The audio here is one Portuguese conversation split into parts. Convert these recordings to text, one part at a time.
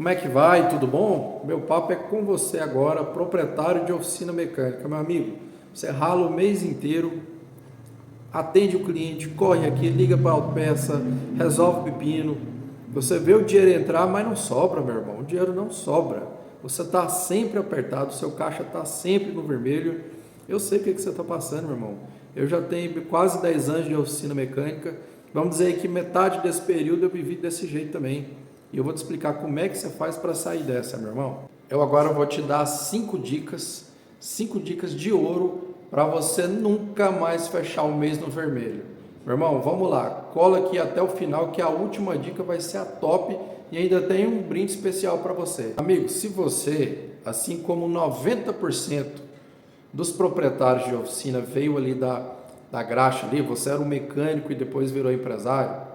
Como é que vai? Tudo bom? Meu papo é com você agora, proprietário de oficina mecânica. Meu amigo, você rala o mês inteiro, atende o cliente, corre aqui, liga para a autopeça, resolve o pepino. Você vê o dinheiro entrar, mas não sobra, meu irmão. O dinheiro não sobra. Você está sempre apertado, seu caixa está sempre no vermelho. Eu sei o que você está passando, meu irmão. Eu já tenho quase 10 anos de oficina mecânica. Vamos dizer que metade desse período eu vivi desse jeito também. E eu vou te explicar como é que você faz para sair dessa, meu irmão. Eu agora vou te dar 5 dicas de ouro para você nunca mais fechar o mês no vermelho. Meu irmão, vamos lá, cola aqui até o final que a última dica vai ser a top e ainda tem um brinde especial para você. Amigo, se você, assim como 90% dos proprietários de oficina veio ali da graxa ali, você era um mecânico e depois virou empresário,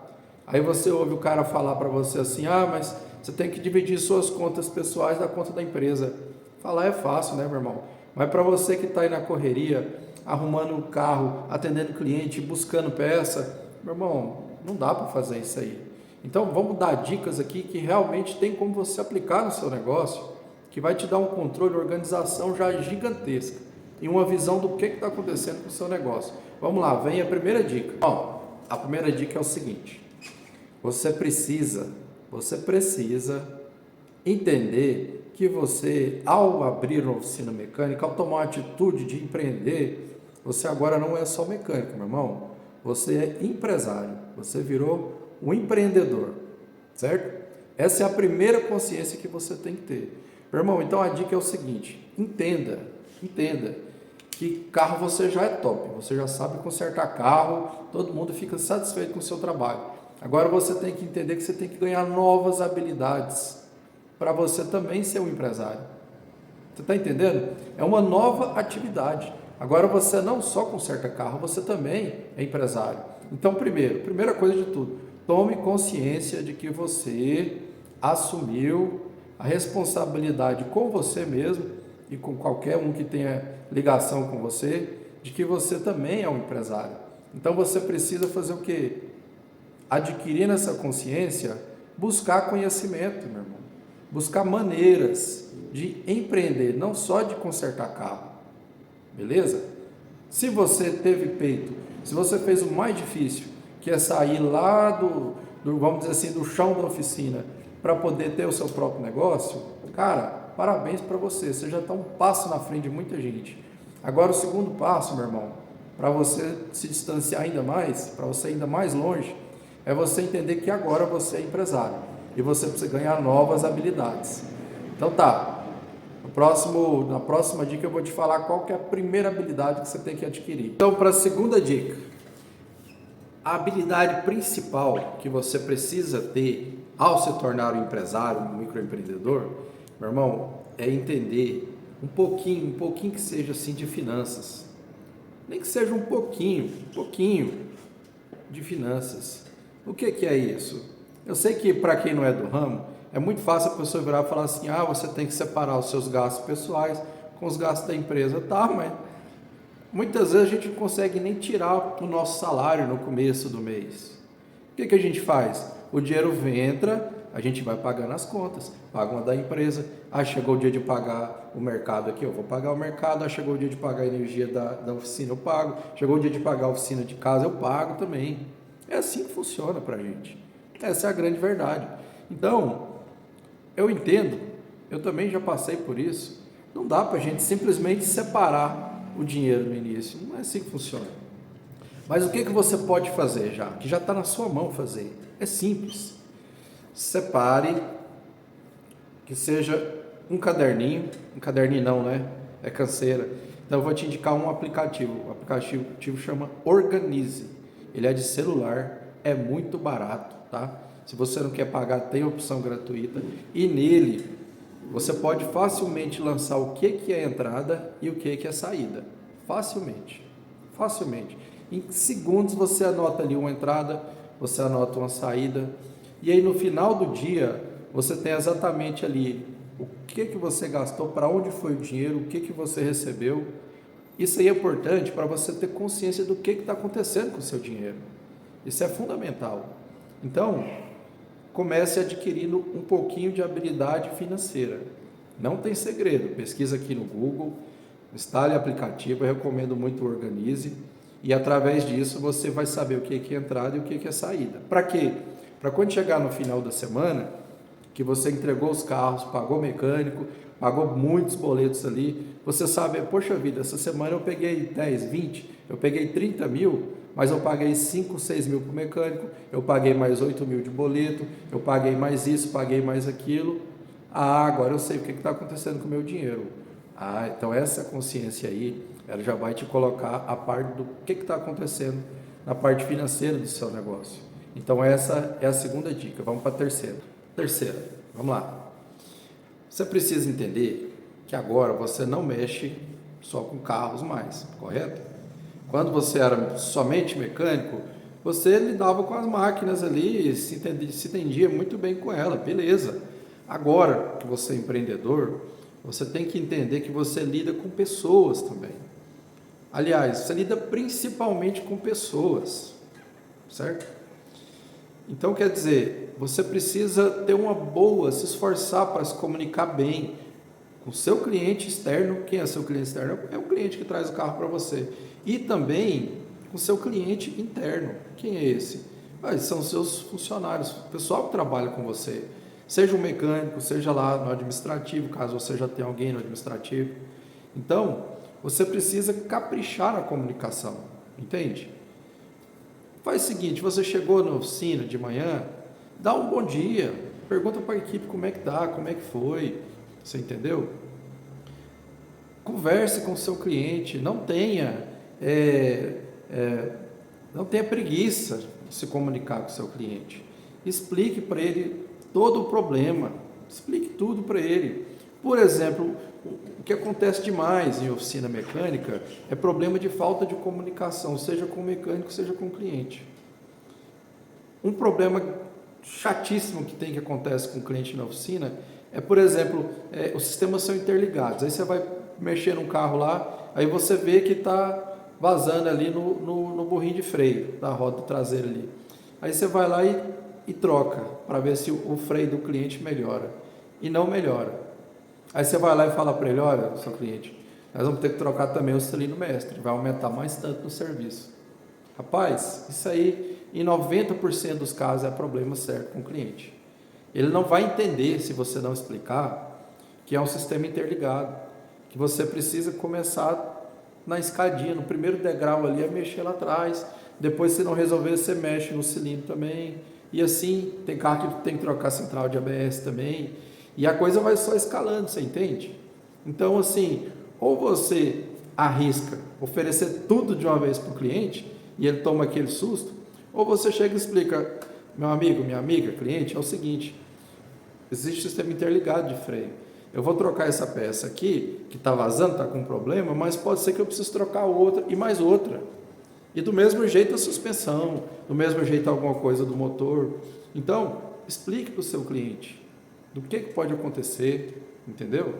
aí você ouve o cara falar para você assim, mas você tem que dividir suas contas pessoais da conta da empresa. Falar é fácil, né, meu irmão? Mas para você que está aí na correria, arrumando o carro, atendendo cliente, buscando peça, meu irmão, não dá para fazer isso aí. Então vamos dar dicas aqui que realmente tem como você aplicar no seu negócio, que vai te dar um controle, organização já gigantesca e uma visão do que está acontecendo com o seu negócio. Vamos lá, vem a primeira dica. Bom, a primeira dica é o seguinte: você precisa entender que você, ao abrir uma oficina mecânica, ao tomar a atitude de empreender, você agora não é só mecânico, meu irmão. Você é empresário, você virou um empreendedor, certo? Essa é a primeira consciência que você tem que ter. Meu irmão, então a dica é o seguinte: entenda que carro você já é top, você já sabe consertar carro, todo mundo fica satisfeito com o seu trabalho. Agora você tem que entender que você tem que ganhar novas habilidades para você também ser um empresário. Você está entendendo? É uma nova atividade. Agora você não só conserta carro, você também é empresário. Então, primeira coisa de tudo, tome consciência de que você assumiu a responsabilidade com você mesmo e com qualquer um que tenha ligação com você, de que você também é um empresário. Então você precisa fazer o quê? Adquirindo essa consciência, buscar conhecimento, meu irmão. Buscar maneiras de empreender, não só de consertar carro. Beleza? Se você teve peito, se você fez o mais difícil, que é sair lá vamos dizer assim, do chão da oficina, para poder ter o seu próprio negócio, cara, parabéns para você. Você já está um passo na frente de muita gente. Agora o segundo passo, meu irmão, para você se distanciar ainda mais, para você ir ainda mais longe, é você entender que agora você é empresário e você precisa ganhar novas habilidades. Então tá, na próxima dica eu vou te falar qual que é a primeira habilidade que você tem que adquirir. Então, para a segunda dica, a habilidade principal que você precisa ter ao se tornar um empresário, um microempreendedor, meu irmão, é entender um pouquinho que seja assim de finanças. Nem que seja um pouquinho de finanças. O que é isso? Eu sei que para quem não é do ramo, é muito fácil a pessoa virar e falar assim, você tem que separar os seus gastos pessoais com os gastos da empresa. Tá, mas muitas vezes a gente não consegue nem tirar o nosso salário no começo do mês. O que a gente faz? O dinheiro entra, a gente vai pagando as contas, paga uma da empresa, chegou o dia de pagar o mercado aqui, eu vou pagar o mercado, chegou o dia de pagar a energia da oficina, eu pago, chegou o dia de pagar a oficina de casa, eu pago também. É assim que funciona para a gente. Essa é a grande verdade. Então, eu entendo, eu também já passei por isso, não dá para a gente simplesmente separar o dinheiro no início, não é assim que funciona. Mas o que você pode fazer já, que já está na sua mão fazer? É simples. Separe, que seja um caderninho não, né? É canseira. Então eu vou te indicar um aplicativo. O aplicativo chama Organize. Ele é de celular, é muito barato, tá? Se você não quer pagar, tem opção gratuita. E nele você pode facilmente lançar o que é entrada e o que é saída. Facilmente. Em segundos você anota ali uma entrada, você anota uma saída. E aí no final do dia, você tem exatamente ali o que você gastou, para onde foi o dinheiro, o que você recebeu. Isso aí é importante para você ter consciência do que está acontecendo com o seu dinheiro. Isso é fundamental. Então, comece adquirindo um pouquinho de habilidade financeira. Não tem segredo, pesquisa aqui no Google, instale o aplicativo, eu recomendo muito o Organize, e através disso você vai saber o que é entrada e o que é saída. Para quê? Para quando chegar no final da semana, que você entregou os carros, pagou mecânico, pagou muitos boletos ali, você sabe, poxa vida, essa semana eu peguei 10, 20, eu peguei 30 mil, mas eu paguei 5, 6 mil para o mecânico, eu paguei mais 8 mil de boleto, eu paguei mais isso, paguei mais aquilo. Agora eu sei o que está acontecendo com o meu dinheiro. Então essa consciência aí, ela já vai te colocar a parte do que está acontecendo na parte financeira do seu negócio. Então essa é a segunda dica. Vamos para a terceira. Terceira, vamos lá. Você precisa entender que agora você não mexe só com carros mais, correto? Quando você era somente mecânico, você lidava com as máquinas ali, se entendia muito bem com ela, beleza. Agora que você é empreendedor, você tem que entender que você lida com pessoas também. Aliás, você lida principalmente com pessoas, certo? Então, quer dizer, você precisa ter uma boa, se esforçar para se comunicar bem com o seu cliente externo. Quem é seu cliente externo? É o cliente que traz o carro para você. E também com o seu cliente interno. Quem é esse? São seus funcionários, o pessoal que trabalha com você. Seja um mecânico, seja lá no administrativo, caso você já tenha alguém no administrativo. Então, você precisa caprichar na comunicação, entende? Faz o seguinte, você chegou na oficina de manhã, dá um bom dia, pergunta para a equipe como é que tá, como é que foi, você entendeu? Converse com o seu cliente, não tenha preguiça de se comunicar com o seu cliente. Explique para ele todo o problema, explique tudo para ele. Por exemplo, o que acontece demais em oficina mecânica é problema de falta de comunicação, seja com o mecânico, seja com o cliente. Um problema chatíssimo que acontece com o cliente na oficina é, por exemplo, os sistemas são interligados. Aí você vai mexer num carro lá, aí você vê que está vazando ali no burrinho de freio da roda traseira ali. Aí você vai lá e troca para ver se o freio do cliente melhora. E não melhora. Aí você vai lá e fala para ele, olha, seu cliente, nós vamos ter que trocar também o cilindro mestre, vai aumentar mais tanto no serviço. Rapaz, isso aí, em 90% dos casos, é problema certo com o cliente. Ele não vai entender, se você não explicar, que é um sistema interligado, que você precisa começar na escadinha, no primeiro degrau ali, a mexer lá atrás, depois, se não resolver, você mexe no cilindro também, e assim, tem carro que tem que trocar central de ABS também, e a coisa vai só escalando, você entende? Então, assim, ou você arrisca oferecer tudo de uma vez para o cliente, e ele toma aquele susto, ou você chega e explica, meu amigo, minha amiga, cliente, é o seguinte, existe um sistema interligado de freio, eu vou trocar essa peça aqui, que está vazando, está com problema, mas pode ser que eu precise trocar outra e mais outra, e do mesmo jeito a suspensão, do mesmo jeito alguma coisa do motor. Então, explique para o seu cliente do que pode acontecer, entendeu?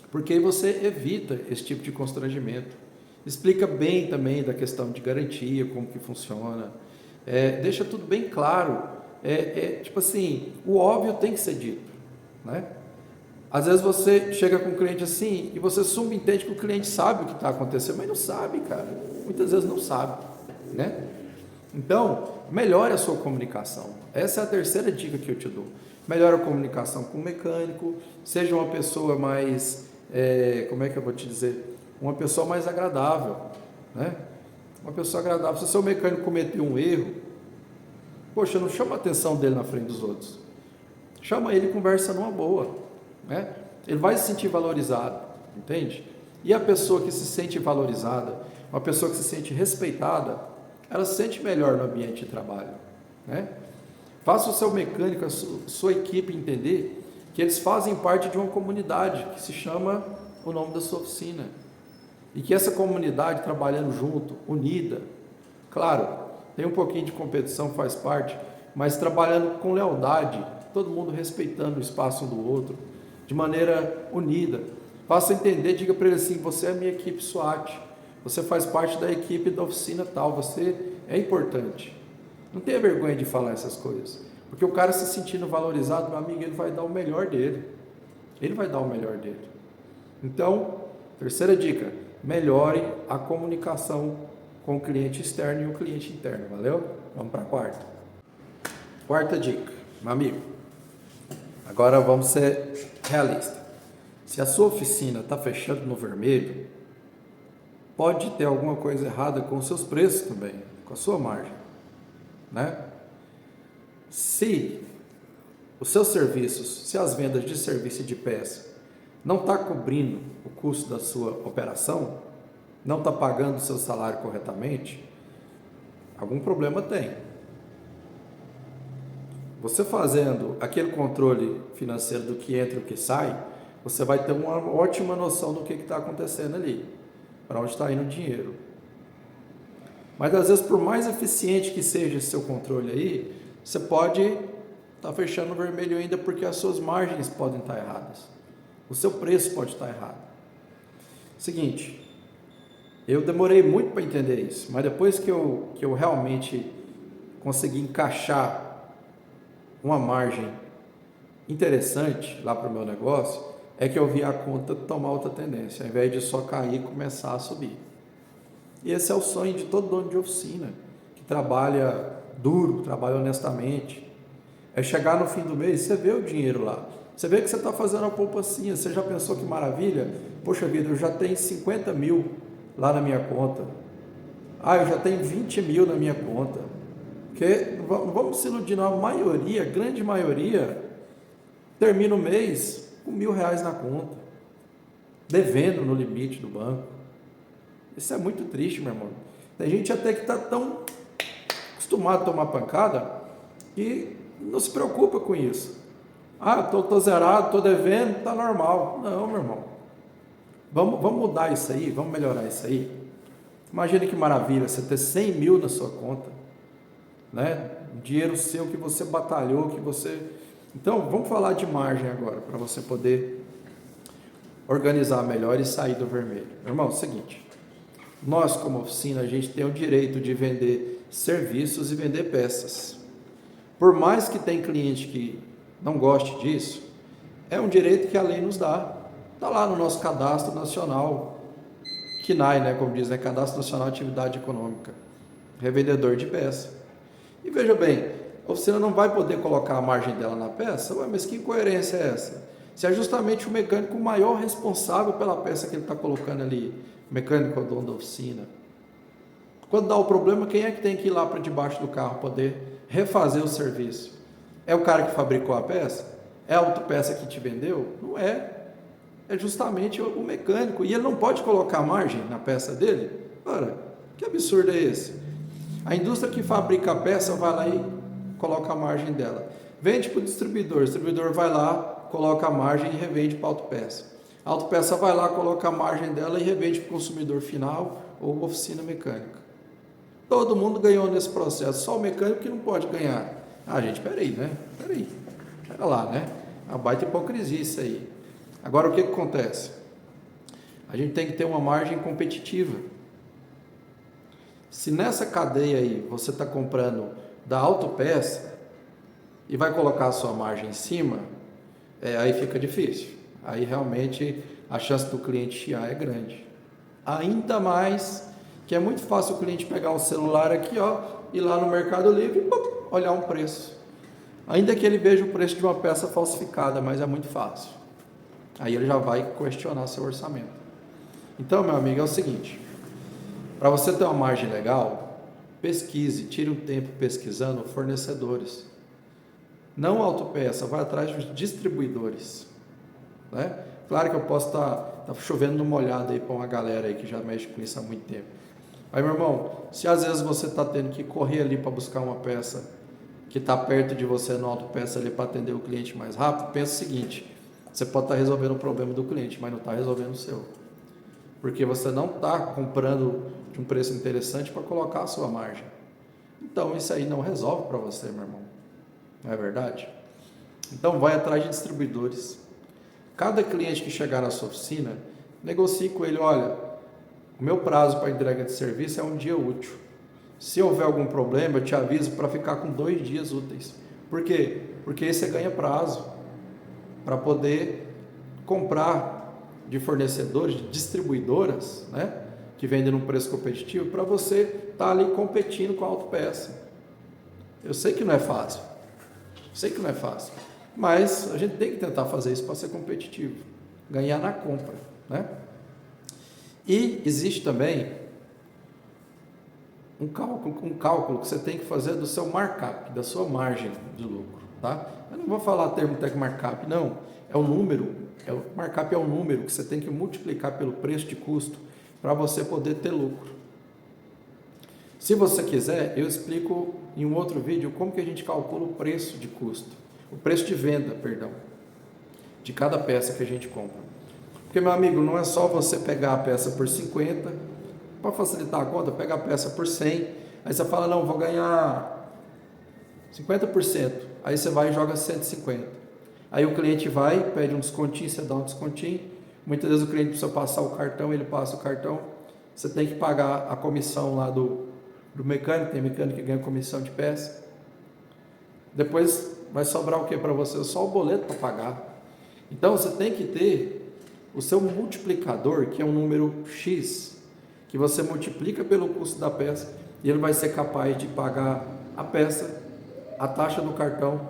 Porque aí você evita esse tipo de constrangimento. Explica bem também da questão de garantia, como que funciona, deixa tudo bem claro, tipo assim, o óbvio tem que ser dito, né? Às vezes você chega com o cliente assim, e você subentende que o cliente sabe o que está acontecendo, mas não sabe, cara, muitas vezes não sabe, né? Então, melhore a sua comunicação, essa é a terceira dica que eu te dou. Melhore a comunicação com o mecânico, seja uma pessoa mais, como é que eu vou te dizer, uma pessoa mais agradável, né? Uma pessoa agradável. Se o seu mecânico cometeu um erro, poxa, não chama a atenção dele na frente dos outros, chama ele e conversa numa boa, né? Ele vai se sentir valorizado, entende? E a pessoa que se sente valorizada, uma pessoa que se sente respeitada, ela se sente melhor no ambiente de trabalho, né? Faça o seu mecânico, a sua equipe entender que eles fazem parte de uma comunidade que se chama o nome da sua oficina. E que essa comunidade trabalhando junto, unida, claro, tem um pouquinho de competição, faz parte, mas trabalhando com lealdade, todo mundo respeitando o espaço um do outro, de maneira unida. Faça entender, diga para ele assim, você é a minha equipe SWAT, você faz parte da equipe da oficina tal, você é importante. Não tenha vergonha de falar essas coisas, Porque o cara se sentindo valorizado, meu amigo, ele vai dar o melhor dele. Ele vai dar o melhor dele. Então, terceira dica, melhore a comunicação com o cliente externo e o cliente interno, valeu? Vamos para a quarta. Quarta dica, meu amigo. Agora vamos ser realistas. Se a sua oficina está fechando no vermelho, pode ter alguma coisa errada com os seus preços também, com a sua margem, né? Se os seus serviços, se as vendas de serviço e de peça não está cobrindo o custo da sua operação, não está pagando o seu salário corretamente, algum problema tem. Você fazendo aquele controle financeiro do que entra e o que sai, você vai ter uma ótima noção do que está acontecendo ali, para onde está indo o dinheiro. Mas às vezes, por mais eficiente que seja esse seu controle aí, você pode estar fechando no vermelho ainda porque as suas margens podem estar erradas. O seu preço pode estar errado. Seguinte, eu demorei muito para entender isso, mas depois que eu realmente consegui encaixar uma margem interessante lá para o meu negócio, é que eu vi a conta tomar outra tendência, ao invés de só cair e começar a subir. E esse é o sonho de todo dono de oficina, que trabalha duro, trabalha honestamente. É chegar no fim do mês, você vê o dinheiro lá. Você vê que você está fazendo a poupancinha, você já pensou que maravilha? Poxa vida, eu já tenho 50 mil lá na minha conta. Ah, eu já tenho 20 mil na minha conta. Porque, não vamos se iludir, não, a maioria, a grande maioria, termina o mês com R$1.000 na conta, devendo no limite do banco. Isso é muito triste, meu irmão. Tem gente até que está tão acostumado a tomar pancada que não se preocupa com isso. Ah, estou zerado, estou devendo, está normal. Não, meu irmão. Vamos mudar isso aí, vamos melhorar isso aí. Imagina que maravilha, você ter 100 mil na sua conta, né? Dinheiro seu que você batalhou, que você... Então, vamos falar de margem agora, para você poder organizar melhor e sair do vermelho. Meu irmão, é o seguinte, nós como oficina, a gente tem o direito de vender serviços e vender peças. Por mais que tem cliente que não goste disso, é um direito que a lei nos dá. Está lá no nosso cadastro nacional, CNAE, né, como diz, né, Cadastro Nacional de Atividade Econômica, revendedor de peça. E veja bem, a oficina não vai poder colocar a margem dela na peça? Ué, mas que incoerência é essa? Se é justamente o mecânico o maior responsável pela peça que ele está colocando ali, o mecânico é o dono da oficina. Quando dá o problema, quem é que tem que ir lá para debaixo do carro poder refazer o serviço? É o cara que fabricou a peça? É a autopeça que te vendeu? Não é. É justamente o mecânico. E ele não pode colocar margem na peça dele? Ora, que absurdo é esse? A indústria que fabrica a peça vai lá e coloca a margem dela. Vende para o distribuidor vai lá, coloca a margem e revende para a autopeça. A autopeça vai lá, coloca a margem dela e revende para o consumidor final ou oficina mecânica. Todo mundo ganhou nesse processo, só o mecânico que não pode ganhar. Ah, gente, peraí, né? Pera lá, né? A baita hipocrisia isso aí. Agora, o que acontece? A gente tem que ter uma margem competitiva. Se nessa cadeia aí você está comprando da autopeça e vai colocar a sua margem em cima, aí fica difícil. Aí realmente a chance do cliente chiar é grande. Ainda mais que é muito fácil o cliente pegar o celular aqui, ó, ir lá no Mercado Livre e olhar um preço. Ainda que ele veja o preço de uma peça falsificada, mas é muito fácil. Aí ele já vai questionar seu orçamento. Então, meu amigo, é o seguinte, para você ter uma margem legal, pesquise, tire um tempo pesquisando fornecedores. Não autopeça, vai atrás dos distribuidores, né? Claro que eu posso estar chovendo numa olhada aí para uma galera aí que já mexe com isso há muito tempo. Aí, meu irmão, se às vezes você está tendo que correr ali para buscar uma peça que está perto de você no autopeça ali para atender o cliente mais rápido, pensa o seguinte, você pode estar resolvendo o problema do cliente, mas não está resolvendo o seu. Porque você não está comprando de um preço interessante para colocar a sua margem. Então, isso aí não resolve para você, meu irmão. Não é verdade? Então, vai atrás de distribuidores. Cada cliente que chegar na sua oficina, negocie com ele, olha, o meu prazo para entrega de serviço é um dia útil. Se houver algum problema, eu te aviso para ficar com 2 dias úteis. Por quê? Porque aí você ganha prazo para poder comprar de fornecedores, de distribuidoras, né, que vendem num preço competitivo, para você estar ali competindo com a autopeça. Eu sei que não é fácil, mas a gente tem que tentar fazer isso para ser competitivo, ganhar na compra, né? E existe também um cálculo que você tem que fazer do seu markup, da sua margem de lucro, tá? Eu não vou falar termo tech markup, não. É o número, markup é o número que você tem que multiplicar pelo preço de custo para você poder ter lucro. Se você quiser, eu explico em um outro vídeo como que a gente calcula o preço de custo, o preço de venda, perdão, de cada peça que a gente compra. Porque, meu amigo, não é só você pegar a peça por 50, para facilitar a conta, pega a peça por 100, aí você fala, não, vou ganhar 50%, aí você vai e joga 150. Aí o cliente vai, pede um descontinho, você dá um descontinho, muitas vezes o cliente precisa passar o cartão, ele passa o cartão, você tem que pagar a comissão lá do mecânico, tem mecânico que ganha comissão de peça, depois vai sobrar o que para você? Só o boleto para pagar. Então você tem que ter o seu multiplicador, que é um número X, que você multiplica pelo custo da peça, e ele vai ser capaz de pagar a peça, a taxa do cartão,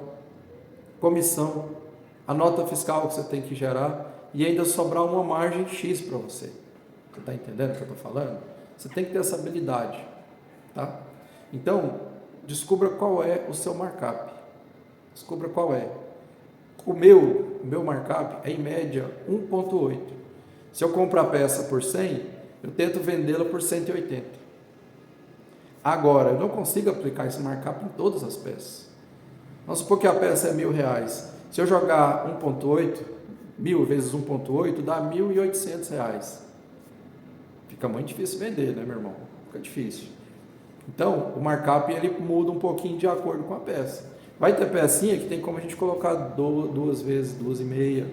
comissão, a nota fiscal que você tem que gerar, e ainda sobrar uma margem X para você. Você está entendendo o que eu estou falando? Você tem que ter essa habilidade, tá? Então, descubra qual é o seu markup. Descubra qual é. O meu markup é em média 1,8. Se eu comprar a peça por 100, eu tento vendê-la por 180. Agora, eu não consigo aplicar esse markup em todas as peças. Vamos supor que a peça é R$1.000. Se eu jogar 1,8, 1.000 vezes 1,8 dá R$1.800. Fica muito difícil vender, né, meu irmão? Fica difícil. Então, o markup ele muda um pouquinho de acordo com a peça. Vai ter pecinha que tem como a gente colocar 2 vezes 2,5.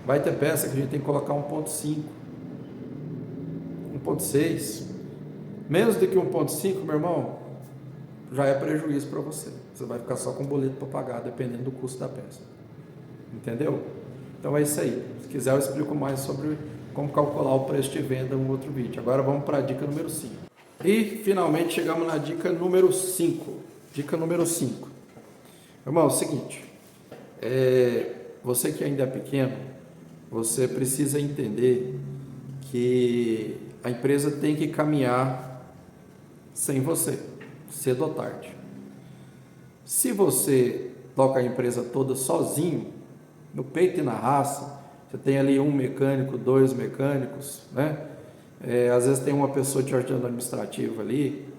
Vai ter peça que a gente tem que colocar 1,5, 1,6. Menos do que 1,5, meu irmão, já é prejuízo para você. Você vai ficar só com boleto para pagar, dependendo do custo da peça. Entendeu? Então é isso aí. Se quiser eu explico mais sobre como calcular o preço de venda em um outro vídeo. Agora vamos para a dica número 5. E finalmente chegamos na dica número 5. Dica número 5. Irmão, é o seguinte, você que ainda é pequeno, você precisa entender que a empresa tem que caminhar sem você, cedo ou tarde. Se você toca a empresa toda sozinho, no peito e na raça, você tem ali um mecânico, 2 mecânicos, né? Às vezes tem uma pessoa te ajudando administrativo ali,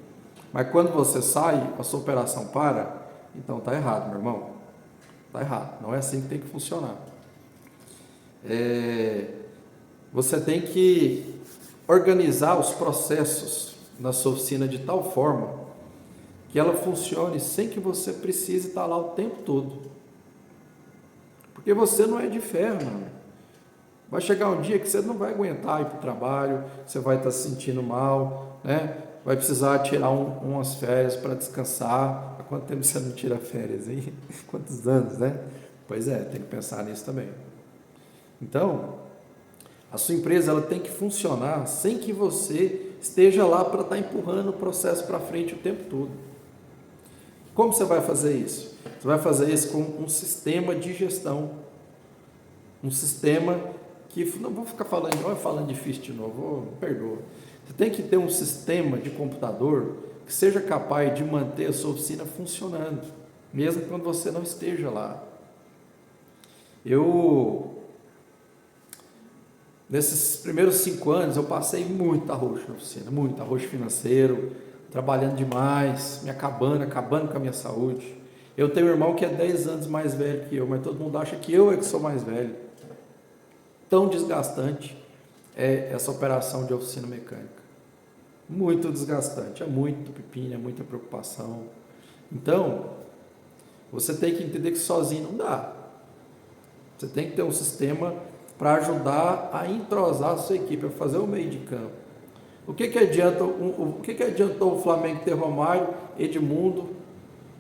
mas quando você sai, a sua operação para. Então está errado, meu irmão. Está errado. Não é assim que tem que funcionar. Você tem que organizar os processos na sua oficina de tal forma que ela funcione sem que você precise estar lá o tempo todo. Porque você não é de ferro, mano. Vai chegar um dia que você não vai aguentar ir para o trabalho, você vai estar se sentindo mal, né? Vai precisar tirar umas férias para descansar. Há quanto tempo você não tira férias, hein? Quantos anos, né? Pois é, tem que pensar nisso também. Então, a sua empresa ela tem que funcionar sem que você esteja lá para estar empurrando o processo para frente o tempo todo. Como você vai fazer isso? Você vai fazer isso com um sistema de gestão. Um sistema que... Não vou ficar falando difícil de novo, perdoa. Você tem que ter um sistema de computador que seja capaz de manter a sua oficina funcionando, mesmo quando você não esteja lá. Nesses primeiros 5 anos, eu passei muito arroxo na oficina, muito arroxo financeiro, trabalhando demais, me acabando com a minha saúde. Eu tenho um irmão que é 10 anos mais velho que eu, mas todo mundo acha que eu é que sou mais velho. Tão desgastante é essa operação de oficina mecânica. Muito desgastante, é muito pepino, é muita preocupação. Então, você tem que entender que sozinho não dá. Você tem que ter um sistema para ajudar a entrosar a sua equipe, a fazer o meio de campo. O que adiantou o Flamengo ter Romário, Edmundo,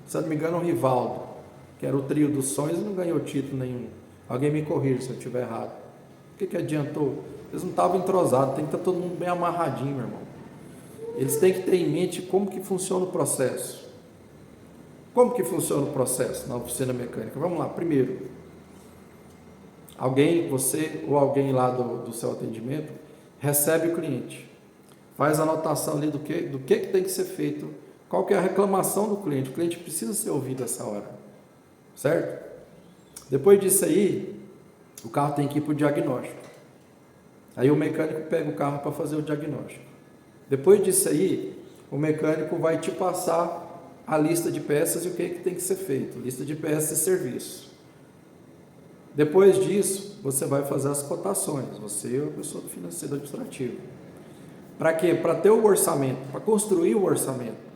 se não me engano, o Rivaldo? que era o trio dos sonhos, e não ganhou título nenhum. Alguém me corrija se eu estiver errado. O que adiantou? Eles não estavam entrosados, tem que estar todo mundo bem amarradinho, meu irmão. Eles têm que ter em mente como que funciona o processo. Como que funciona o processo na oficina mecânica? Vamos lá, primeiro, você ou alguém lá do seu atendimento, recebe o cliente, faz a anotação ali do que tem que ser feito, qual que é a reclamação do cliente. O cliente precisa ser ouvido essa hora, certo? Depois disso aí, o carro tem que ir para o diagnóstico. Aí o mecânico pega o carro para fazer o diagnóstico. Depois disso aí, o mecânico vai te passar a lista de peças e o que tem que ser feito, lista de peças e serviço. Depois disso, você vai fazer as cotações, você é a pessoa do financeiro administrativo. Para quê? Para ter o orçamento, para construir o orçamento.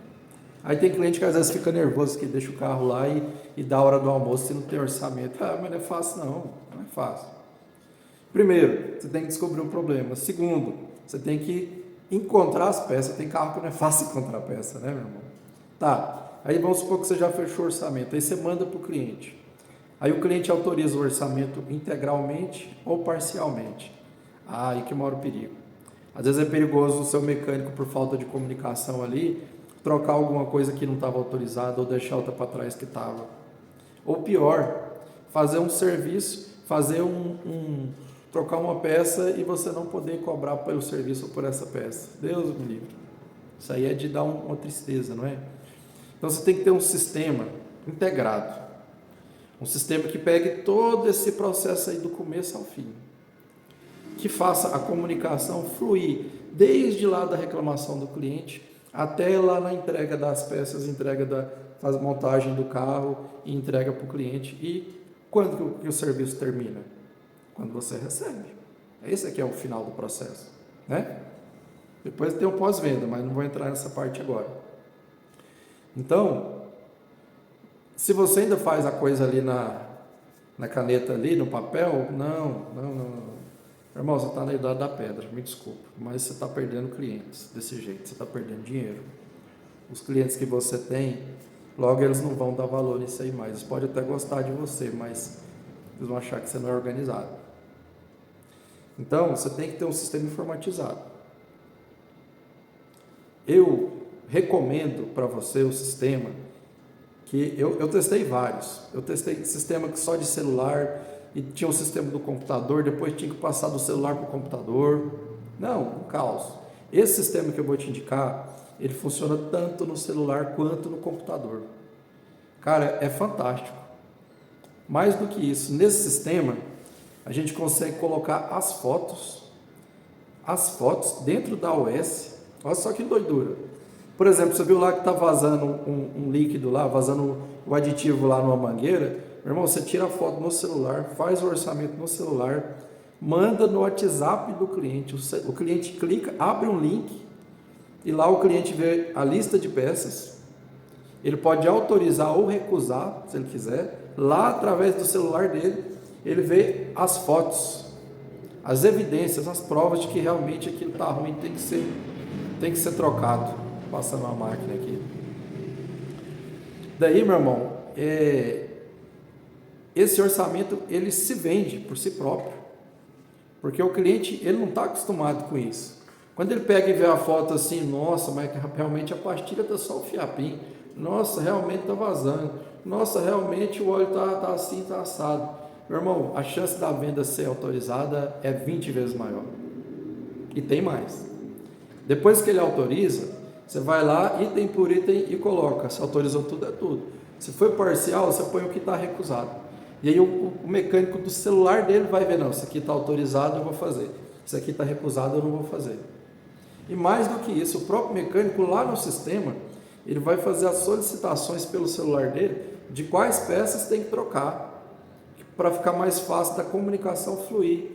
Aí tem cliente que às vezes fica nervoso, que deixa o carro lá e dá a hora do almoço e não tem orçamento. Mas não é fácil não é fácil. Primeiro, você tem que descobrir o problema. Segundo, você tem que encontrar as peças. Tem carro que não é fácil encontrar peça, né, meu irmão? Tá, aí vamos supor que você já fechou o orçamento, aí você manda para o cliente. Aí o cliente autoriza o orçamento integralmente ou parcialmente. Aí que mora o perigo. Às vezes é perigoso o seu mecânico, por falta de comunicação ali, trocar alguma coisa que não estava autorizada ou deixar outra para trás que estava. Ou pior, fazer um serviço, trocar uma peça e você não poder cobrar pelo serviço ou por essa peça. Deus me livre. Isso aí é de dar uma tristeza, não é? Então você tem que ter um sistema integrado. Um sistema que pegue todo esse processo aí do começo ao fim. Que faça a comunicação fluir desde lá da reclamação do cliente até lá na entrega das peças, entrega da montagem do carro e entrega para o cliente. E quando que o serviço termina? Quando você recebe. Esse aqui é o final do processo, né? Depois tem o pós-venda, mas não vou entrar nessa parte agora. Então, se você ainda faz a coisa ali na caneta ali, no papel, não. Irmão, você está na idade da pedra, me desculpa, mas você está perdendo clientes desse jeito, você está perdendo dinheiro. Os clientes que você tem, logo eles não vão dar valor nisso aí mais. Eles podem até gostar de você, mas eles vão achar que você não é organizado. Então, você tem que ter um sistema informatizado. Eu recomendo para você o sistema que eu testei vários. Eu testei sistema só de celular e tinha um sistema do computador, depois tinha que passar do celular para o computador. Não, um caos. Esse sistema que eu vou te indicar, ele funciona tanto no celular quanto no computador. Cara, é fantástico. Mais do que isso, nesse sistema, a gente consegue colocar as fotos dentro da OS. Olha só que doidura. Por exemplo, você viu lá que está vazando um líquido lá, vazando o aditivo lá numa mangueira. Meu irmão, você tira a foto no celular, faz o orçamento no celular, manda no WhatsApp do cliente. O cliente clica, abre um link e lá o cliente vê a lista de peças. Ele pode autorizar ou recusar, se ele quiser. Lá, através do celular dele, ele vê as fotos, as evidências, as provas de que realmente aquilo está ruim, tem que ser trocado. Passando uma máquina aqui. Daí, meu irmão, esse orçamento ele se vende por si próprio, porque o cliente ele não está acostumado com isso. Quando ele pega e vê a foto assim, nossa, mas realmente a pastilha está só o fiapinho, nossa, realmente está vazando, nossa, realmente o óleo está assim, está assado. Meu irmão, a chance da venda ser autorizada é 20 vezes maior. E tem mais. Depois que ele autoriza, você vai lá, item por item, e coloca. Se autorizou tudo, é tudo. Se foi parcial, você põe o que está recusado. E aí o mecânico do celular dele vai ver, não, isso aqui está autorizado, eu vou fazer. Isso aqui está recusado, eu não vou fazer. E mais do que isso, o próprio mecânico lá no sistema, ele vai fazer as solicitações pelo celular dele de quais peças tem que trocar, para ficar mais fácil da comunicação fluir.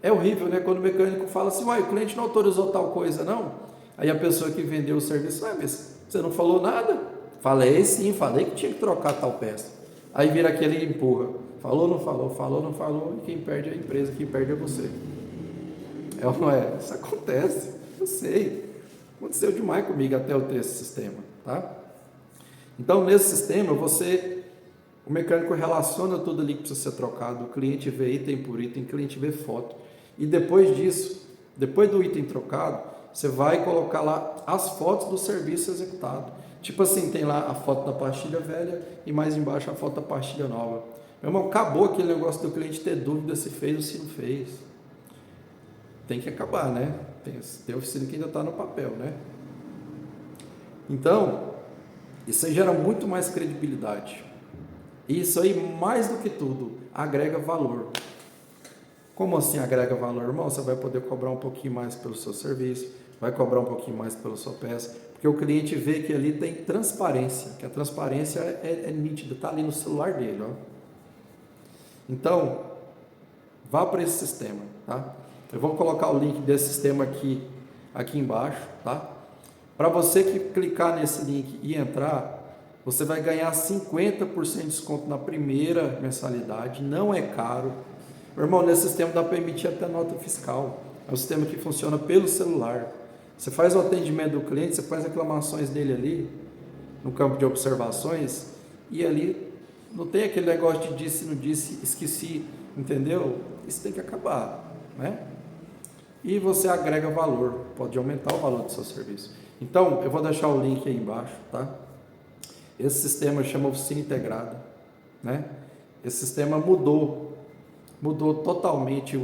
É horrível, né? Quando o mecânico fala assim, o cliente não autorizou tal coisa, não. Aí a pessoa que vendeu o serviço, mas você não falou nada? Falei sim, falei que tinha que trocar tal peça. Aí vira aquele empurra. Falou, não falou, e quem perde é a empresa, quem perde é você. É ou não é? Isso acontece, eu sei. Aconteceu demais comigo até eu ter esse sistema, tá? Então, nesse sistema, o O mecânico relaciona tudo ali que precisa ser trocado, o cliente vê item por item, o cliente vê foto. E depois disso, depois do item trocado, você vai colocar lá as fotos do serviço executado. Tipo assim, tem lá a foto da pastilha velha e mais embaixo a foto da pastilha nova. Meu irmão, acabou aquele negócio do cliente ter dúvida se fez ou se não fez. Tem que acabar, né? Tem oficina que ainda está no papel, né? Então, isso aí gera muito mais credibilidade. Isso aí, mais do que tudo, agrega valor. Como assim agrega valor, irmão? Você vai poder cobrar um pouquinho mais pelo seu serviço, vai cobrar um pouquinho mais pela sua peça, porque o cliente vê que ali tem transparência, que a transparência é nítida, está ali no celular dele, ó. Então, vá para esse sistema, tá? Eu vou colocar o link desse sistema aqui embaixo, tá? Para você que clicar nesse link e entrar, você vai ganhar 50% de desconto na primeira mensalidade, não é caro. Meu irmão, nesse sistema dá para emitir até nota fiscal. É um sistema que funciona pelo celular. Você faz o atendimento do cliente, você faz reclamações dele ali, no campo de observações, e ali não tem aquele negócio de disse, não disse, esqueci, entendeu? Isso tem que acabar, né? E você agrega valor, pode aumentar o valor do seu serviço. Então, eu vou deixar o link aí embaixo, tá? Esse sistema chama Oficina Integrada, né? Esse sistema mudou totalmente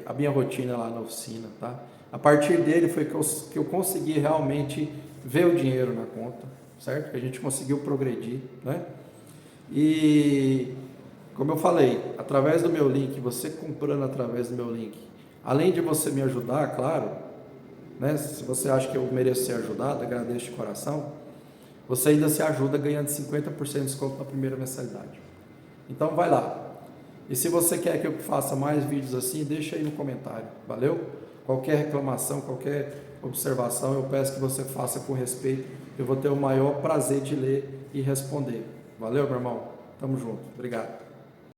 a minha rotina lá na oficina, tá? A partir dele foi que eu consegui realmente ver o dinheiro na conta, certo? Que a gente conseguiu progredir, né? E, como eu falei, através do meu link, você comprando através do meu link, além de você me ajudar, claro, né? Se você acha que eu mereço ser ajudado, agradeço de coração, você ainda se ajuda ganhando 50% de desconto na primeira mensalidade. Então vai lá. E se você quer que eu faça mais vídeos assim, deixa aí no comentário, valeu? Qualquer reclamação, qualquer observação, eu peço que você faça com respeito. Eu vou ter o maior prazer de ler e responder. Valeu, meu irmão? Tamo junto. Obrigado.